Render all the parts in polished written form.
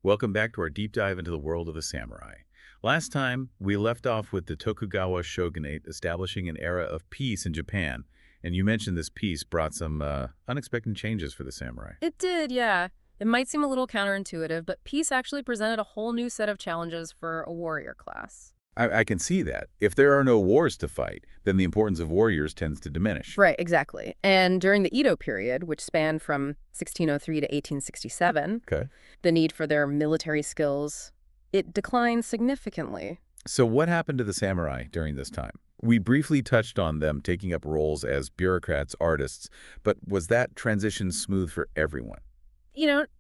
Welcome back to our deep dive into the world of the samurai. Last time, we left off with the Tokugawa shogunate establishing an era of peace in Japan, and you mentioned this peace brought some unexpected changes for the samurai. It did, yeah. It might seem a little counterintuitive, but peace actually presented a whole new set of challenges for a warrior class. I can see that. If there are no wars to fight, then the importance of warriors tends to diminish. Right, exactly. And during the Edo period, which spanned from 1603 to 1867, Okay. the need for their military skills, it declined significantly. So what happened to the samurai during this time? We briefly touched on them taking up roles as bureaucrats, artists, but was that transition smooth for everyone?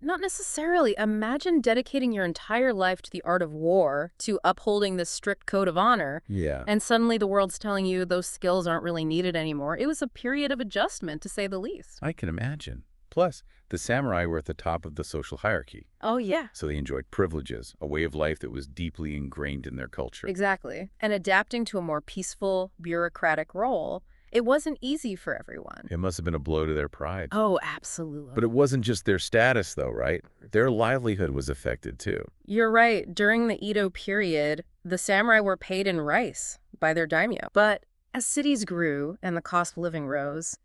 Not necessarily. Imagine dedicating your entire life to the art of war, to upholding this strict code of honor, Yeah. and suddenly the world's telling you those skills aren't really needed anymore. It was a period of adjustment, to say the least. I can imagine. Plus, the samurai were at the top of the social hierarchy, Oh, yeah. so they enjoyed privileges, a way of life that was deeply ingrained in their culture. Exactly. And adapting to a more peaceful, bureaucratic role, it wasn't easy for everyone. It must have been a blow to their pride. Oh, absolutely. But it wasn't just their status, though, right? Their livelihood was affected, too. You're right. During the Edo period, the samurai were paid in rice by their daimyo. But as cities grew and the cost of living rose,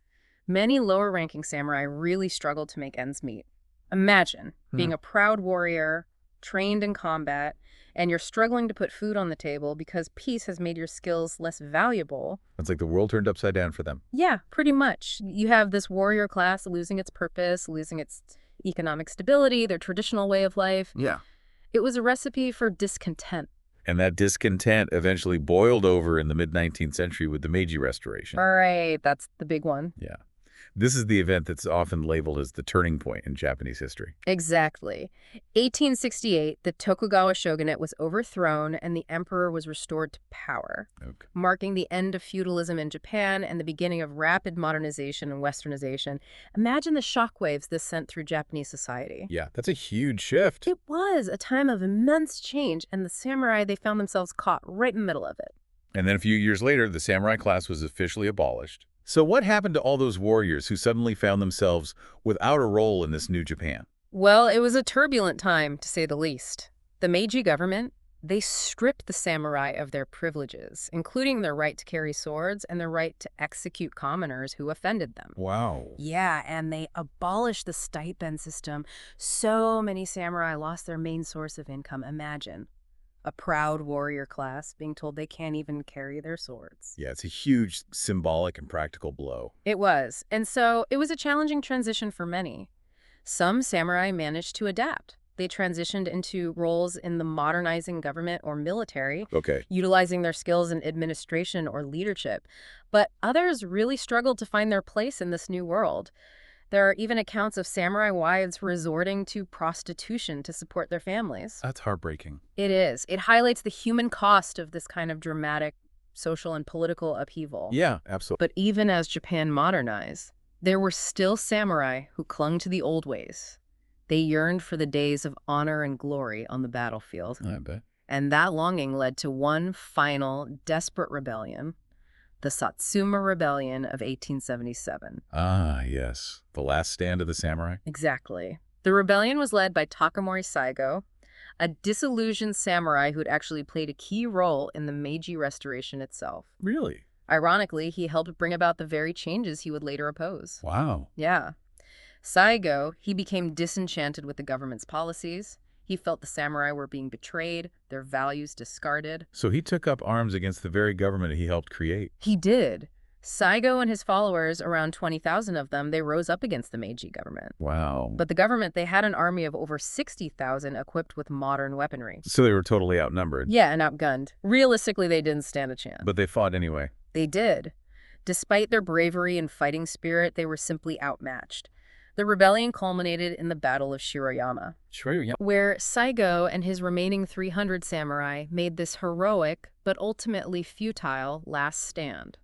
many lower-ranking samurai really struggled to make ends meet. Imagine being a proud warrior, trained in combat, and you're struggling to put food on the table because peace has made your skills less valuable. It's like the world turned upside down for them. Yeah, pretty much. You have this warrior class losing its purpose, losing its economic stability, their traditional way of life. Yeah. It was a recipe for discontent. And that discontent eventually boiled over in the mid-19th century with the Meiji Restoration. All right, that's the big one. Yeah. This is the event that's often labeled as the turning point in Japanese history. Exactly. 1868, the Tokugawa shogunate was overthrown and the emperor was restored to power, Okay. marking the end of feudalism in Japan and the beginning of rapid modernization and westernization. Imagine the shockwaves this sent through Japanese society. Yeah, that's a huge shift. It was a time of immense change, and the samurai, they found themselves caught right in the middle of it. And then a few years later, the samurai class was officially abolished. So what happened to all those warriors who suddenly found themselves without a role in this new Japan? Well, it was a turbulent time, to say the least. The Meiji government, they stripped the samurai of their privileges, including their right to carry swords and their right to execute commoners who offended them. Wow. Yeah, and they abolished the stipend system. So many samurai lost their main source of income. Imagine a proud warrior class being told they can't even carry their swords. Yeah, it's a huge symbolic and practical blow. It was. And so it was a challenging transition for many. Some samurai managed to adapt. They transitioned into roles in the modernizing government or military, Okay. utilizing their skills in administration or leadership. But others really struggled to find their place in this new world. There are even accounts of samurai wives resorting to prostitution to support their families. That's heartbreaking. It is. It highlights the human cost of this kind of dramatic social and political upheaval. Yeah, absolutely. But even as Japan modernized, there were still samurai who clung to the old ways. They yearned for the days of honor and glory on the battlefield. I bet. And that longing led to one final, desperate rebellion, the Satsuma Rebellion of 1877. Ah, yes. The last stand of the samurai? Exactly. The rebellion was led by Takamori Saigo, a disillusioned samurai who'd actually played a key role in the Meiji Restoration itself. Really? Ironically, he helped bring about the very changes he would later oppose. Wow. Yeah. Saigo, he became disenchanted with the government's policies. He felt the samurai were being betrayed, their values discarded. So he took up arms against the very government he helped create. He did. Saigo and his followers, around 20,000 of them, they rose up against the Meiji government. Wow. But the government, they had an army of over 60,000 equipped with modern weaponry. So they were totally outnumbered. Yeah, and outgunned. Realistically, they didn't stand a chance. But they fought anyway. They did. Despite their bravery and fighting spirit, they were simply outmatched. The rebellion culminated in the Battle of Shiroyama, where Saigo and his remaining 300 samurai made this heroic, but ultimately futile, last stand.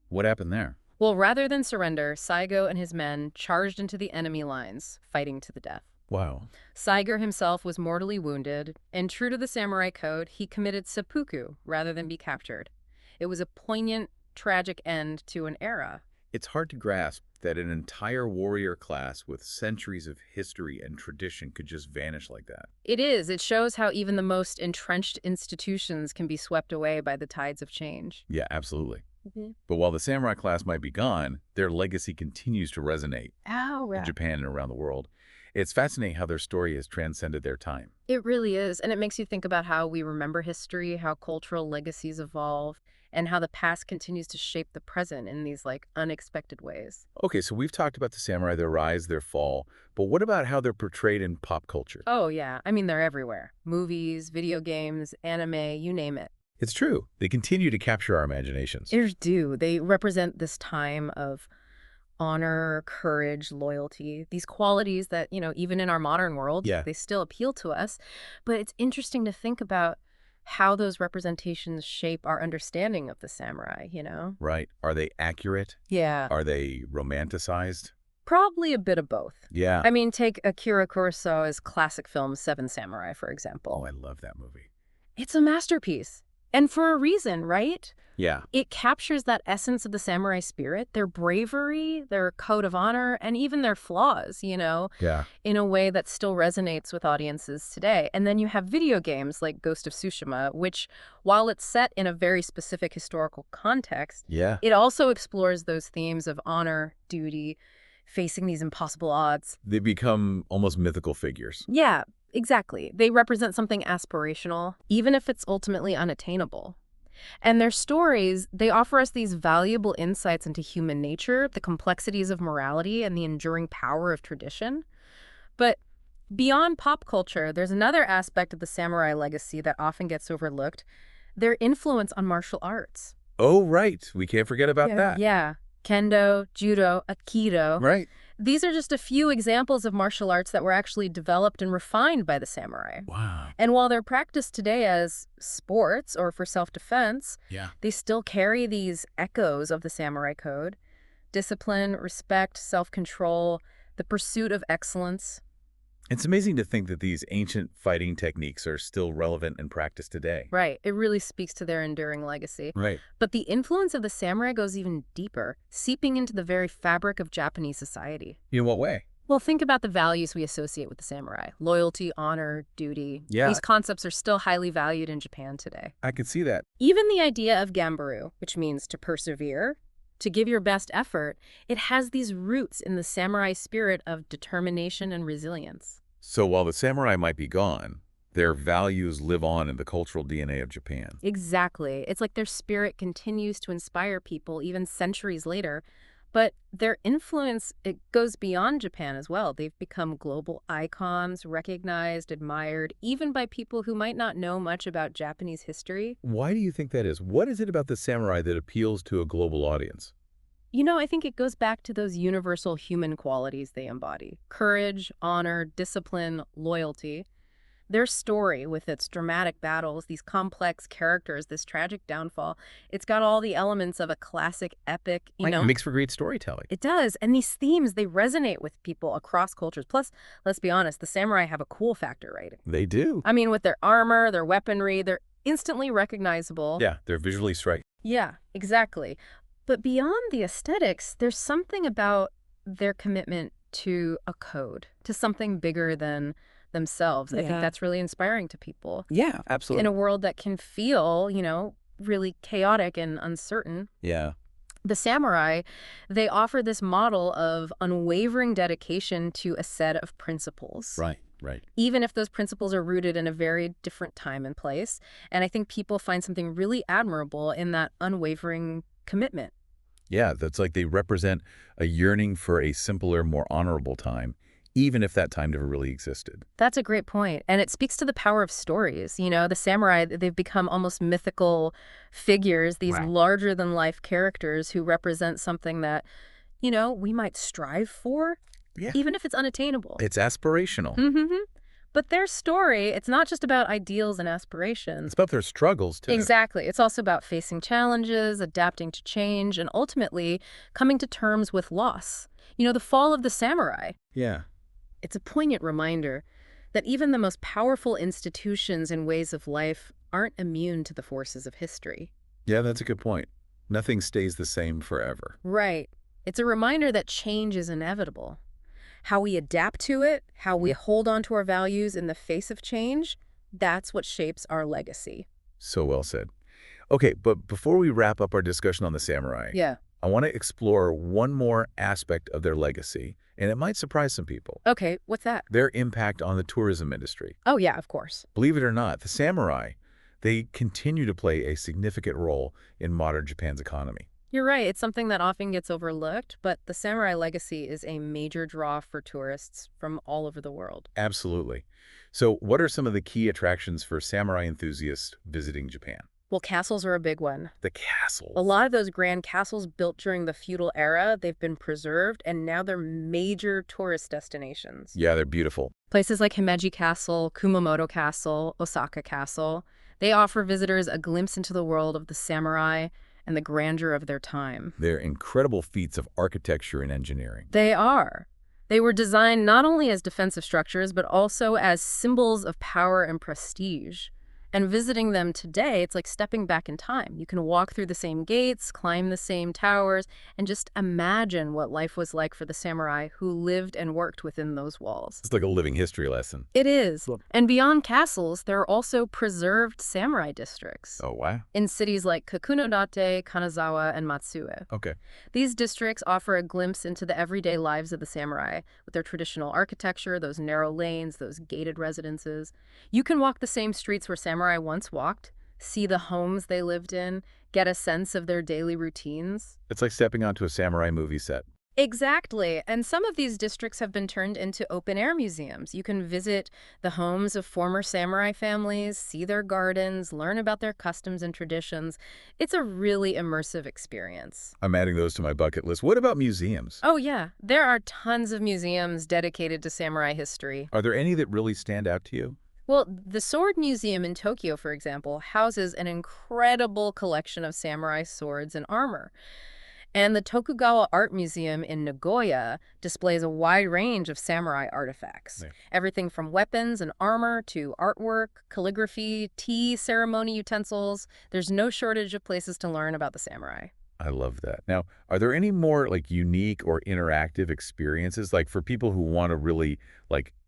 What happened there? Well, rather than surrender, Saigo and his men charged into the enemy lines, fighting to the death. Wow. Saigo himself was mortally wounded, and true to the samurai code, he committed seppuku rather than be captured. It was a poignant, tragic end to an era. It's hard to grasp that an entire warrior class with centuries of history and tradition could just vanish like that. It is. It shows how even the most entrenched institutions can be swept away by the tides of change. Yeah, absolutely. Mhm. But while the samurai class might be gone, their legacy continues to resonate Oh, in Japan and around the world. It's fascinating how their story has transcended their time. It really is. And it makes you think about how we remember history, how cultural legacies evolve, and how the past continues to shape the present in these unexpected ways. Okay, so we've talked about the samurai, their rise, their fall, but what about how they're portrayed in pop culture? Oh, yeah. I mean, they're everywhere. Movies, video games, anime, you name it. It's true. They continue to capture our imaginations. They do. They represent this time of honor, courage, loyalty, these qualities that, even in our modern world, Yeah. they still appeal to us. But it's interesting to think about how those representations shape our understanding of the samurai. Right. Are they accurate? Yeah. Are they romanticized? Probably a bit of both. Yeah. I mean, take Akira Kurosawa's classic film Seven Samurai, for Oh, example. I love that movie. It's a masterpiece. And for a reason, right? Yeah. It captures that essence of the samurai spirit, their bravery, their code of honor, and even their flaws, Yeah. in a way that still resonates with audiences today. And then you have video games like Ghost of Tsushima, which, while it's set in a very specific historical context, Yeah. it also explores those themes of honor, duty, facing these impossible odds. They become almost mythical figures. Yeah, exactly. They represent something aspirational, even if it's ultimately unattainable. And their stories, they offer us these valuable insights into human nature, the complexities of morality, and the enduring power of tradition. But beyond pop culture, there's another aspect of the samurai legacy that often gets overlooked: their influence on martial arts. Oh, right. We can't forget about that. Yeah. Kendo, judo, aikido. Right. These are just a few examples of martial arts that were actually developed and refined by the samurai. Wow. And while they're practiced today as sports or for self-defense, Yeah. they still carry these echoes of the samurai code: discipline, respect, self-control, the pursuit of excellence. It's amazing to think that these ancient fighting techniques are still relevant and practiced today. Right. It really speaks to their enduring legacy. Right. But the influence of the samurai goes even deeper, seeping into the very fabric of Japanese society. In what way? Well, think about the values we associate with the samurai: loyalty, honor, duty. Yeah. These concepts are still highly valued in Japan today. I could see that. Even the idea of gambaru, which means to persevere, to give your best effort, it has these roots in the samurai spirit of determination and resilience. So while the samurai might be gone, their values live on in the cultural DNA of Japan. Exactly. It's like their spirit continues to inspire people even centuries later. But their influence, it goes beyond Japan as well. They've become global icons, recognized, admired, even by people who might not know much about Japanese history. Why do you think that is? What is it about the samurai that appeals to a global audience? I think it goes back to those universal human qualities they embody: courage, honor, discipline, loyalty. Their story, with its dramatic battles, these complex characters, this tragic downfall, it's got all the elements of a classic epic, It makes for great storytelling. It does. And these themes, they resonate with people across cultures. Plus, let's be honest, the samurai have a cool factor, right? They do. I mean, with their armor, their weaponry, they're instantly recognizable. Yeah, they're visually striking. Yeah, exactly. But beyond the aesthetics, there's something about their commitment to a code, to something bigger than themselves. I think Yeah. that's really inspiring to people. Yeah, absolutely. In a world that can feel, really chaotic and uncertain. Yeah. The samurai, they offer this model of unwavering dedication to a set of principles. Right. Even if those principles are rooted in a very different time and place. And I think people find something really admirable in that unwavering commitment. Yeah, that's like they represent a yearning for a simpler, more honorable time, even if that time never really existed. That's a great point. And it speaks to the power of stories. The samurai, they've become almost mythical figures, these Right. larger-than-life characters who represent something that, we might strive for, Yeah. even if it's unattainable. It's aspirational. Mm-hmm. But their story, it's not just about ideals and aspirations. It's about their struggles, too. Exactly. It's also about facing challenges, adapting to change, and ultimately coming to terms with loss. The fall of the samurai. Yeah. It's a poignant reminder that even the most powerful institutions and ways of life aren't immune to the forces of history. Yeah, that's a good point. Nothing stays the same forever. Right. It's a reminder that change is inevitable. How we adapt to it, how we hold on to our values in the face of change, that's what shapes our legacy. So well said. Okay, but before we wrap up our discussion on the samurai, Yeah. I want to explore one more aspect of their legacy, and it might surprise some people. Okay, what's that? Their impact on the tourism industry. Oh, yeah, of course. Believe it or not, the samurai, they continue to play a significant role in modern Japan's economy. You're right. It's something that often gets overlooked, but the samurai legacy is a major draw for tourists from all over the world. Absolutely. So what are some of the key attractions for samurai enthusiasts visiting Japan? Well, castles are a big one. The castles. A lot of those grand castles built during the feudal era, they've been preserved, and now they're major tourist destinations. Yeah, they're beautiful. Places like Himeji Castle, Kumamoto Castle, Osaka Castle, they offer visitors a glimpse into the world of the samurai and the grandeur of their time. They're incredible feats of architecture and engineering. They are. They were designed not only as defensive structures, but also as symbols of power and prestige. And visiting them today, it's like stepping back in time. You can walk through the same gates, climb the same towers, and just imagine what life was like for the samurai who lived and worked within those walls. It's like a living history lesson. It is. And beyond castles, there are also preserved samurai districts Oh, wow. in cities like Kakunodate, Kanazawa, and Matsue. Okay. These districts offer a glimpse into the everyday lives of the samurai, with their traditional architecture, those narrow lanes, those gated residences. You can walk the same streets where samurai once walked, see the homes they lived in, get a sense of their daily routines. It's like stepping onto a samurai movie set. Exactly. And some of these districts have been turned into open-air museums. You can visit the homes of former samurai families, see their gardens, learn about their customs and traditions. It's a really immersive experience. I'm adding those to my bucket list. What about museums? Oh, yeah. There are tons of museums dedicated to samurai history. Are there any that really stand out to you? Well, the Sword Museum in Tokyo, for example, houses an incredible collection of samurai swords and armor. And the Tokugawa Art Museum in Nagoya displays a wide range of samurai artifacts. Yeah. Everything from weapons and armor to artwork, calligraphy, tea ceremony utensils. There's no shortage of places to learn about the samurai. I love that. Now, are there any more unique or interactive experiences for people who want to really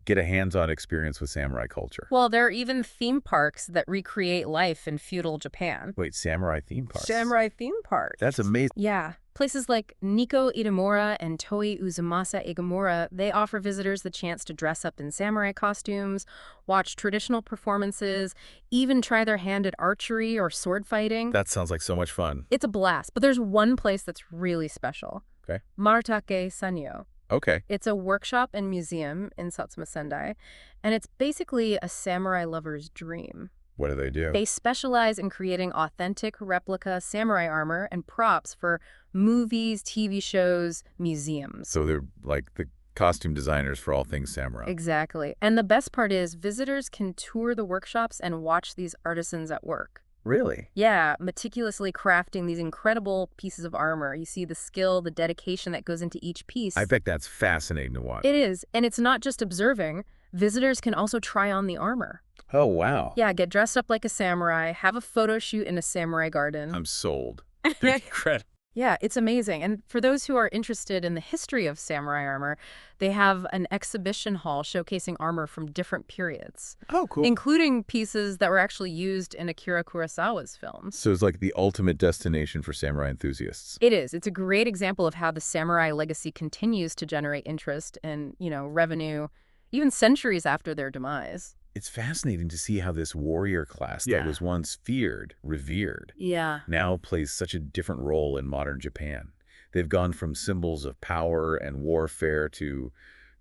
get a hands-on experience with samurai culture? Well, there are even theme parks that recreate life in feudal Japan. Wait, samurai theme parks? Samurai theme parks. That's amazing. Yeah. Places like Nikko Itamura and Toi Uzumasa Igamura, they offer visitors the chance to dress up in samurai costumes, watch traditional performances, even try their hand at archery or sword fighting. That sounds like so much fun. It's a blast, but there's one place that's really special. Okay. Maritake Sanyo. Okay. It's a workshop and museum in Satsuma Sendai, and it's basically a samurai lover's dream. What do they do? They specialize in creating authentic replica samurai armor and props for movies, TV shows, museums. So they're like the costume designers for all things samurai. Exactly. And the best part is visitors can tour the workshops and watch these artisans at work. Really? Yeah, meticulously crafting these incredible pieces of armor. You see the skill, the dedication that goes into each piece. I bet that's fascinating to watch. It is. And it's not just observing. Visitors can also try on the armor. Oh, wow. Yeah, get dressed up like a samurai, have a photo shoot in a samurai garden. I'm sold. They're incredible. Yeah, it's amazing. And for those who are interested in the history of samurai armor, they have an exhibition hall showcasing armor from different periods. Oh, cool. Including pieces that were actually used in Akira Kurosawa's films. So it's like the ultimate destination for samurai enthusiasts. It is. It's a great example of how the samurai legacy continues to generate interest and, revenue, even centuries after their demise. It's fascinating to see how this warrior class that was once feared, revered, now plays such a different role in modern Japan. They've gone from symbols of power and warfare to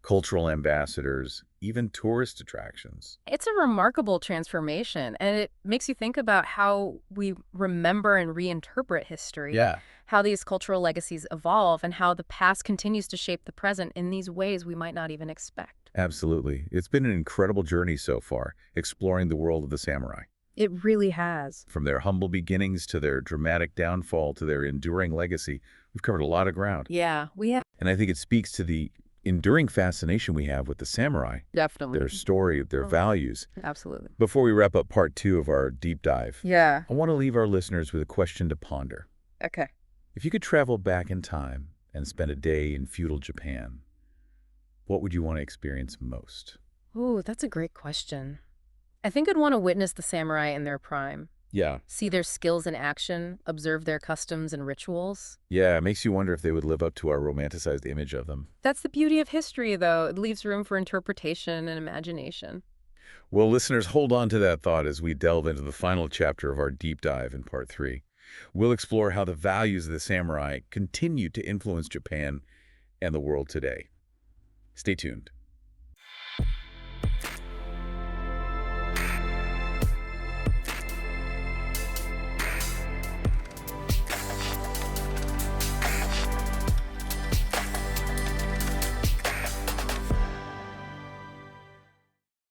cultural ambassadors, even tourist attractions. It's a remarkable transformation, and it makes you think about how we remember and reinterpret history. Yeah. How these cultural legacies evolve and how the past continues to shape the present in these ways we might not even expect. Absolutely. It's been an incredible journey so far, exploring the world of the samurai. It really has. From their humble beginnings to their dramatic downfall to their enduring legacy, we've covered a lot of ground. Yeah, we have. And I think it speaks to the enduring fascination we have with the samurai, Definitely. their story, their values. Absolutely. Before we wrap up part 2 of our deep dive, Yeah. I want to leave our listeners with a question to ponder. Okay. If you could travel back in time and spend a day in feudal Japan, what would you want to experience most? Ooh, that's a great question. I think I'd want to witness the samurai in their prime, Yeah. see their skills in action, observe their customs and rituals. Yeah, it makes you wonder if they would live up to our romanticized image of them. That's the beauty of history, though. It leaves room for interpretation and imagination. Well, listeners, hold on to that thought as we delve into the final chapter of our deep dive in Part 3. We'll explore how the values of the samurai continue to influence Japan and the world today. Stay tuned.